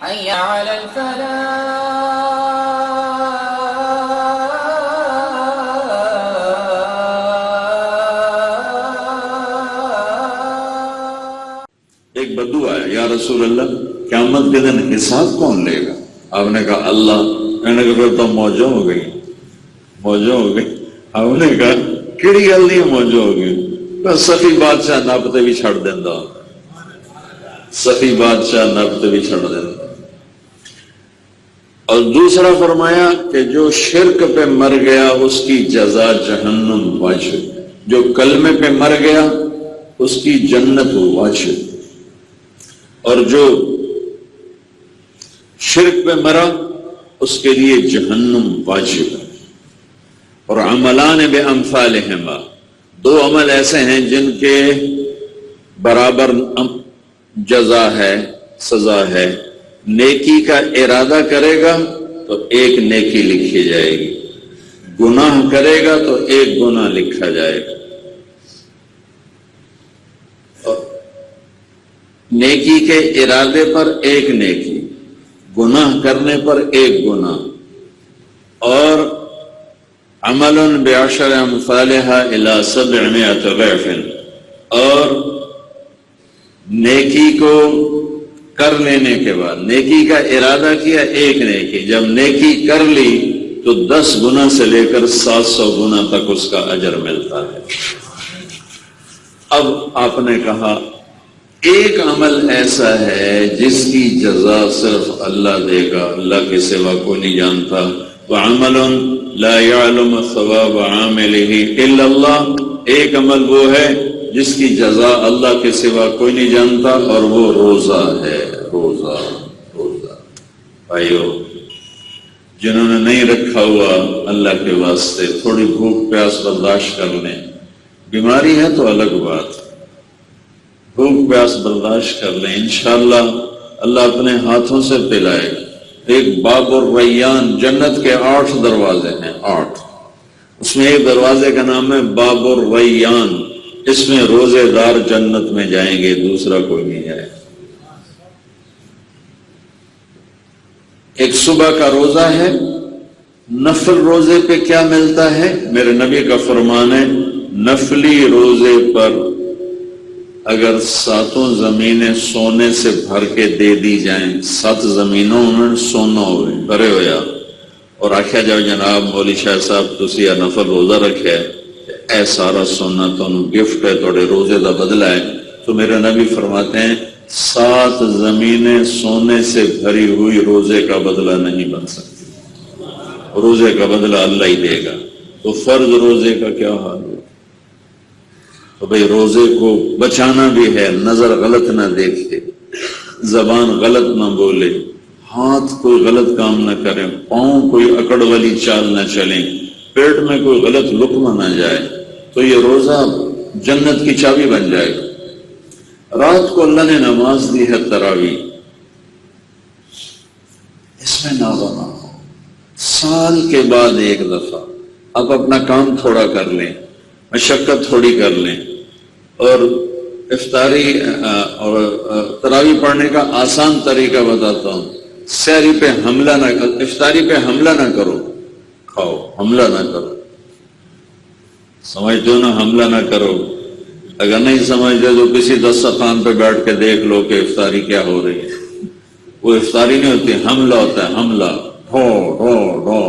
حي على الفلاح. ایک بدو آیا، یا رسول اللہ قیامت کے دن حساب کون لے گا؟ آپ نے کہا اللہ. میں نے کہا پھر تو موجوں ہو گئی. آپ نے کہا کیڑی گل نہیں موجوں ہو گئی؟ بس سخی بادشاہ نبتے بھی چھڑ دینا، سخی بادشاہ نبتے بھی چھڑ دینا. اور دوسرا فرمایا کہ جو شرک پہ مر گیا اس کی جزا جہنم واجب، جو کلمے پہ مر گیا اس کی جنت واجب، اور جو شرک پہ مرا اس کے لیے جہنم واجب ہے. اور عملان بامثالہما، دو عمل ایسے ہیں جن کے برابر جزا ہے، سزا ہے. نیکی کا ارادہ کرے گا تو ایک نیکی لکھی جائے گی، گناہ کرے گا تو ایک گناہ لکھا جائے گا. نیکی کے ارادے پر ایک نیکی، گناہ کرنے پر ایک گناہ. اور عمل بعشر امثالها الى 700 ضعف، اور نیکی کو کر لینے کے بعد نیکی کا ارادہ کیا ایک نیکی، جب نیکی کر لی تو 10 گنا سے لے کر 700 گنا تک اس کا اجر ملتا ہے. اب آپ نے کہا ایک عمل ایسا ہے جس کی جزا صرف اللہ دے گا، اللہ کے سوا کوئی نہیں جانتا. وعمل لا يعلم ثواب عامله الا اللہ، ایک عمل وہ ہے جس کی جزا اللہ کے سوا کوئی نہیں جانتا، اور وہ روزہ ہے. روزہ بھائیو، جنہوں نے نہیں رکھا ہوا اللہ کے واسطے تھوڑی بھوک پیاس برداشت کر لیں. بیماری ہے تو الگ بات، بھوک پیاس برداشت کر لیں، انشاءاللہ اللہ اپنے ہاتھوں سے پلائے گا. ایک باب الریان، جنت کے 8 دروازے ہیں، 8. اس میں ایک دروازے کا نام ہے باب الریان، اس میں روزے دار جنت میں جائیں گے، دوسرا کوئی نہیں جائے. ایک صبح کا روزہ ہے. نفل روزے پہ کیا ملتا ہے؟ میرے نبی کا فرمان ہے نفلی روزے پر اگر 7 زمینیں سونے سے بھر کے دے دی جائیں، 7 زمینوں میں سونا ہوئے بھرے ہویا، اور آخیا جاؤ جناب مولوی شاہ صاحب تسی یا نفل روزہ رکھے اے سارا سونا تمہیں گفٹ ہے، تھوڑے روزے دا بدلہ ہے. تو میرے نبی فرماتے ہیں 7 زمینیں سونے سے بھری ہوئی روزے کا بدلہ نہیں بن سکتی، روزے کا بدلہ اللہ ہی دے گا. تو فرض روزے کا کیا حال ہو؟ تو بھئی روزے کو بچانا بھی ہے، نظر غلط نہ دیکھے، زبان غلط نہ بولے، ہاتھ کوئی غلط کام نہ کرے، پاؤں کوئی اکڑ والی چال نہ چلیں، پیٹ میں کوئی غلط لقمہ نہ جائے، تو یہ روزہ جنت کی چابی بن جائے گا. رات کو اللہ نے نماز دی ہے تراویح، اس میں ناغنا ہو، سال کے بعد ایک دفعہ اب اپنا کام تھوڑا کر لیں، مشقت تھوڑی کر لیں، اور افطاری اور تراویح پڑھنے کا آسان طریقہ بتاتا ہوں. سحری پہ حملہ نہ، افطاری پہ حملہ نہ کرو، کھاؤ، حملہ نہ کرو. سمجھتے ہو نا، حملہ نہ کرو. اگر نہیں سمجھتے تو کسی دسترخوان پہ بیٹھ کے دیکھ لو کہ افطاری کیا ہو رہی ہے. وہ افطاری نہیں ہوتی، حملہ ہوتا ہے، حملہ، ڈھو ڈھو ڈھو.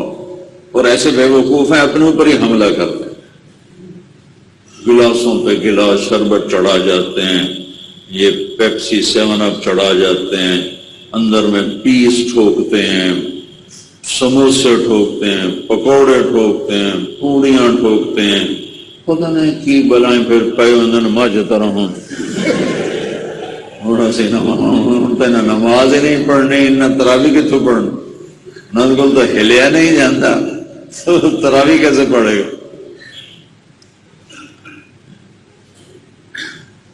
اور ایسے بے وقوف ہیں اپنے اوپر ہی حملہ کرتے ہیں، گلاسوں پہ گلاس شربت چڑھا جاتے ہیں، یہ پیپسی 7 اپ چڑھا جاتے ہیں، اندر میں پیس ٹھوکتے ہیں، سموسے ٹھوکتے ہیں، پکوڑے ٹھوکتے ہیں، پوڑیاں ٹھوکتے ہیں، پتہ نہیں کی بلائیں پھر پے اندر مجھ طرح ہوں. نہ نماز ہی نہیں پڑھنی، نہ تراویح کتوں پڑھنا، نہ تو ہلیا نہیں جانتا، تراویح کیسے پڑھے گا؟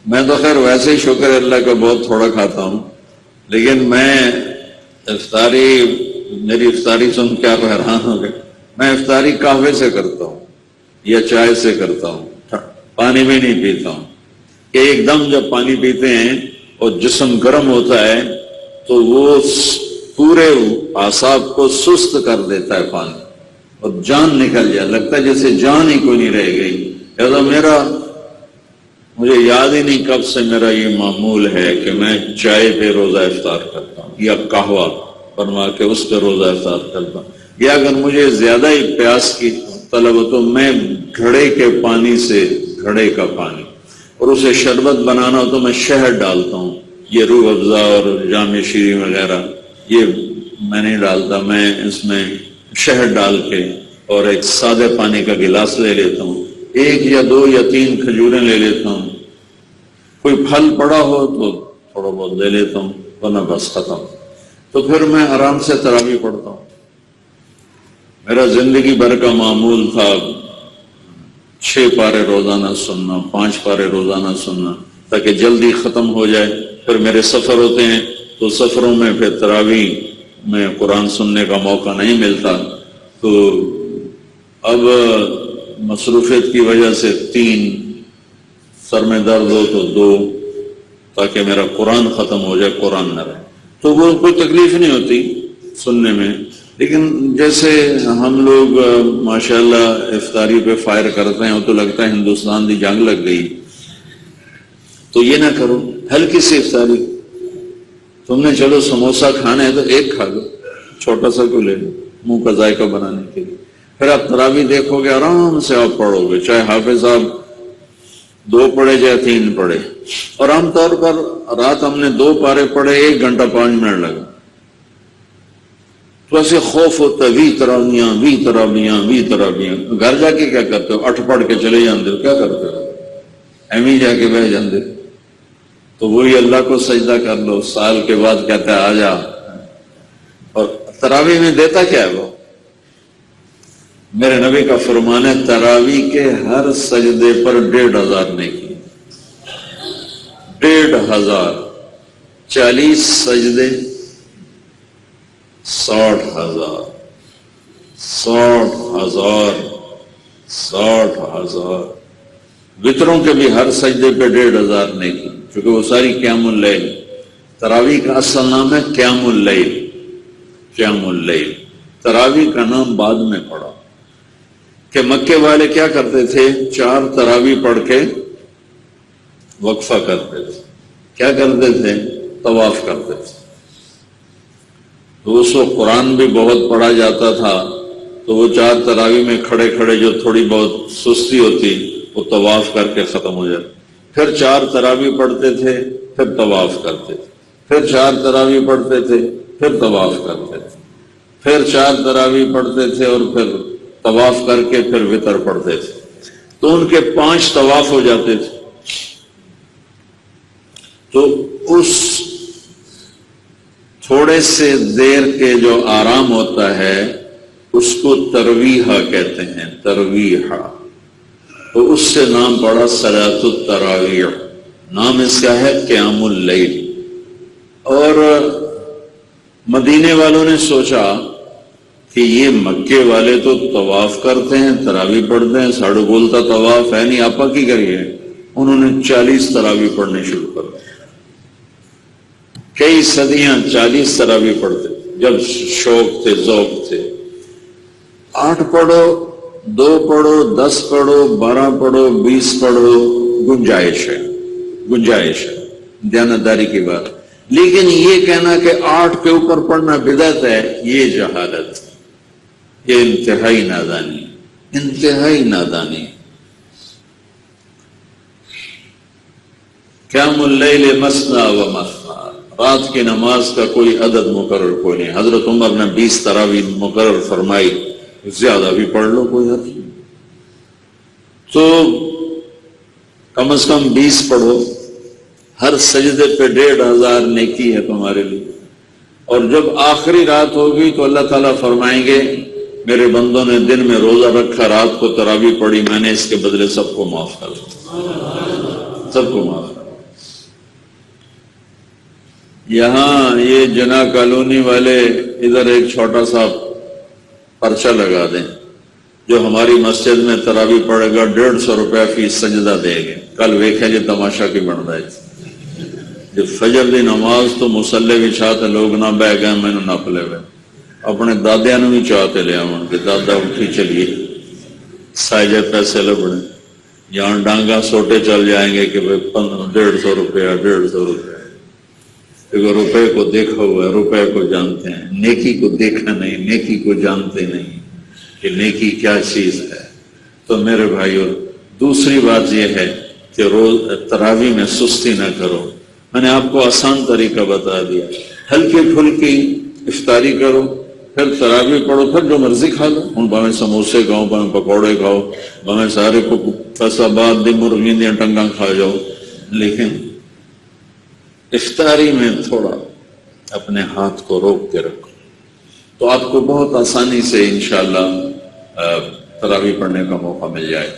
میں تو خیر ویسے ہی شکر اللہ کا بہت تھوڑا کھاتا ہوں، لیکن میں میری افطاری سن کیا حیران ہو گئے. میں افطاری قہوے سے کرتا ہوں یا چائے سے کرتا ہوں، پانی بھی نہیں پیتا ہوں. کہ ایک دم جب پانی پیتے ہیں اور جسم گرم ہوتا ہے تو وہ پورے اعصاب کو سست کر دیتا ہے پانی، اور جان نکل جائے، لگتا ہے جیسے جان ہی کوئی نہیں رہ گئی۔ لہذا مجھے یاد ہی نہیں کب سے میرا یہ معمول ہے کہ میں چائے پہ روزہ افطار کرتا ہوں یا قہوہ بنوا کے اس پہ روزہ افطار کرتا ہوں، یا اگر مجھے زیادہ ہی پیاس کی طلب ہو تو میں گھڑے کے پانی سے، گھڑے کا پانی، اور اسے شربت بنانا ہو تو میں شہد ڈالتا ہوں، یہ روح افزا اور جام شیریں وغیرہ یہ میں نہیں ڈالتا، میں اس میں شہد ڈال کے اور ایک سادے پانی کا گلاس لے لیتا ہوں، 1 یا 2 یا 3 کھجوریں لے لیتا ہوں، کوئی پھل پڑا ہو تو تھوڑا بہت لے لیتا ہوں، ورنہ بس ختم۔ تو پھر میں آرام سے تراویح پڑھتا ہوں۔ میرا زندگی بھر کا معمول تھا 6 پارے روزانہ سننا، 5 پارے روزانہ سننا، تاکہ جلدی ختم ہو جائے۔ پھر میرے سفر ہوتے ہیں تو سفروں میں پھر تراویح میں قرآن سننے کا موقع نہیں ملتا، تو اب مصروفیت کی وجہ سے 3، سر میں درد ہو تو 2، تاکہ میرا قرآن ختم ہو جائے، قرآن نہ رہے، تو وہ کوئی تکلیف نہیں ہوتی سننے میں۔ لیکن جیسے ہم لوگ ماشاءاللہ افطاری پہ فائر کرتے ہیں تو لگتا ہے ہندوستان دی جنگ لگ گئی، تو یہ نہ کرو، ہلکی سی افطاری۔ تم نے چلو سموسا کھانا ہے تو 1 کھا لو، چھوٹا سا کو لے لو منہ کا ذائقہ بنانے کے لیے۔ پھر آپ تراویح دیکھو گے، آرام سے آپ پڑھو گے، چاہے حافظ صاحب 2 پڑھے چاہے 3 پڑھے۔ اور عام طور پر رات ہم نے 2 پارے پڑھے، 1 گھنٹہ 5 منٹ لگا، تو ایسے خوف ہوتا ہے، وی تراویاں وی تراویاں وی تراویاں۔ گھر جا کے کیا کرتے ہو؟ 8 پڑھ کے چلے جاندے ہو، کیا کرتے ہو؟ ایمی جا کے بہ جاندے ہو۔ تو وہی اللہ کو سجدہ کر لو، سال کے بعد کہتا ہے آ جا۔ اور تراویح میں دیتا کیا ہے وہ؟ میرے نبی کا فرمان ہے تراویح کے ہر سجدے پر 1500 نیکی، 1500، 40 سجدے 60,000، 60,000، 60,000۔ وطروں کے بھی ہر سجدے پہ 1500 نیکی، کیونکہ وہ ساری قیام اللیل۔ تراویح کا اصل نام ہے قیام اللیل، قیام اللیل۔ تراویح کا نام بعد میں پڑا کہ مکے والے کیا کرتے تھے، 4 تراویح پڑھ کے وقفہ کرتے تھے۔ کیا کرتے تھے؟ طواف کرتے تھے۔ تو اس وقت قرآن بھی بہت پڑھا جاتا تھا، تو وہ 4 تراویح میں کھڑے کھڑے جو تھوڑی بہت سستی ہوتی وہ طواف کر کے ختم ہو جاتا۔ پھر 4 تراویح پڑھتے تھے، پھر طواف کرتے تھے، پھر 4 تراویح پڑھتے تھے، پھر طواف کرتے تھے، پھر 4 تراویح پڑھتے تھے، اور پھر طواف کر کے پھر وتر پڑھتے تھے۔ تو ان کے 5 طواف ہو جاتے تھے۔ تو اس تھوڑے سے دیر کے جو آرام ہوتا ہے اس کو ترویحہ کہتے ہیں، ترویحہ۔ تو اس سے نام پڑا صلاۃ التراویح، نام اس کا ہے قیام اللیل۔ اور مدینے والوں نے سوچا کہ یہ مکے والے تو طواف کرتے ہیں، تراویح پڑھتے ہیں، ساڑھو بولتا طواف ہے نہیں، آپا کی کریے؟ انہوں نے 40 تراویح پڑھنے شروع کر دیا۔ کئی صدیاں 40 تراویح پڑھتے، جب شوق تھے، ذوق تھے۔ 8 پڑھو، 2 پڑھو، 10 پڑھو، 12 پڑھو، 20 پڑھو، گنجائش ہے، گنجائش ہے، دیانتداری کی بات۔ لیکن یہ کہنا کہ 8 کے اوپر پڑھنا بدعت ہے، یہ جہالت، یہ انتہائی نادانی، انتہائی نادانی۔ قیام اللیل مثنی و مثنی، رات کی نماز کا کوئی عدد مقرر کوئی نہیں۔ حضرت عمر نے 20 تراویح مقرر فرمائی، زیادہ بھی پڑھ لو کوئی حد نہیں، تو کم از کم 20 پڑھو، ہر سجدے پہ 1500 نیکی ہے تمہارے لیے۔ اور جب آخری رات ہوگی تو اللہ تعالیٰ فرمائیں گے میرے بندوں نے دن میں روزہ رکھا، رات کو تراویح پڑھی، میں نے اس کے بدلے سب کو معاف کر دیا، سب کو معاف کر دیا۔ یہاں یہ جنا کالونی والے ادھر ایک چھوٹا سا پرچہ لگا دیں، جو ہماری مسجد میں تراویح پڑھے گا 150 روپے فی سجدہ دے گے۔ کل ویکھے جی تماشا کی بن رہا ہے، کہ فجر دی نماز تو مسلے بھی چاہتے لوگ نہ بہ گئے میں نے نپ لے ہوئے اپنے دادیا نے بھی چاہتے لے آن کہ دادا اٹھی چلیے سائجے پیسے لبنے یہاں ڈانگا سوٹے چل جائیں گے کہ 150 روپیہ 150 روپیہ کیونکہ روپے کو دیکھا ہوا ہے روپے کو جانتے ہیں نیکی کو دیکھا نہیں نیکی کو جانتے نہیں کہ نیکی کیا چیز ہے. تو میرے بھائیو دوسری بات یہ ہے کہ روز تراویح میں سستی نہ کرو. میں نے آپ کو آسان طریقہ بتا دیا ہلکی پھلکی افطاری کرو پھر تراویح پڑھو پھر جو مرضی کھا لو ہوں بھاویں سموسے کھاؤ بھاویں پکوڑے کھاؤ بھاویں سارے کو فیصلاباد دی مرغی دیا ٹنگاں کھا جاؤ لیکن افطاری میں تھوڑا اپنے ہاتھ کو روک کے رکھو تو آپ کو بہت آسانی سے انشاءاللہ تراویح پڑھنے کا موقع مل جائے.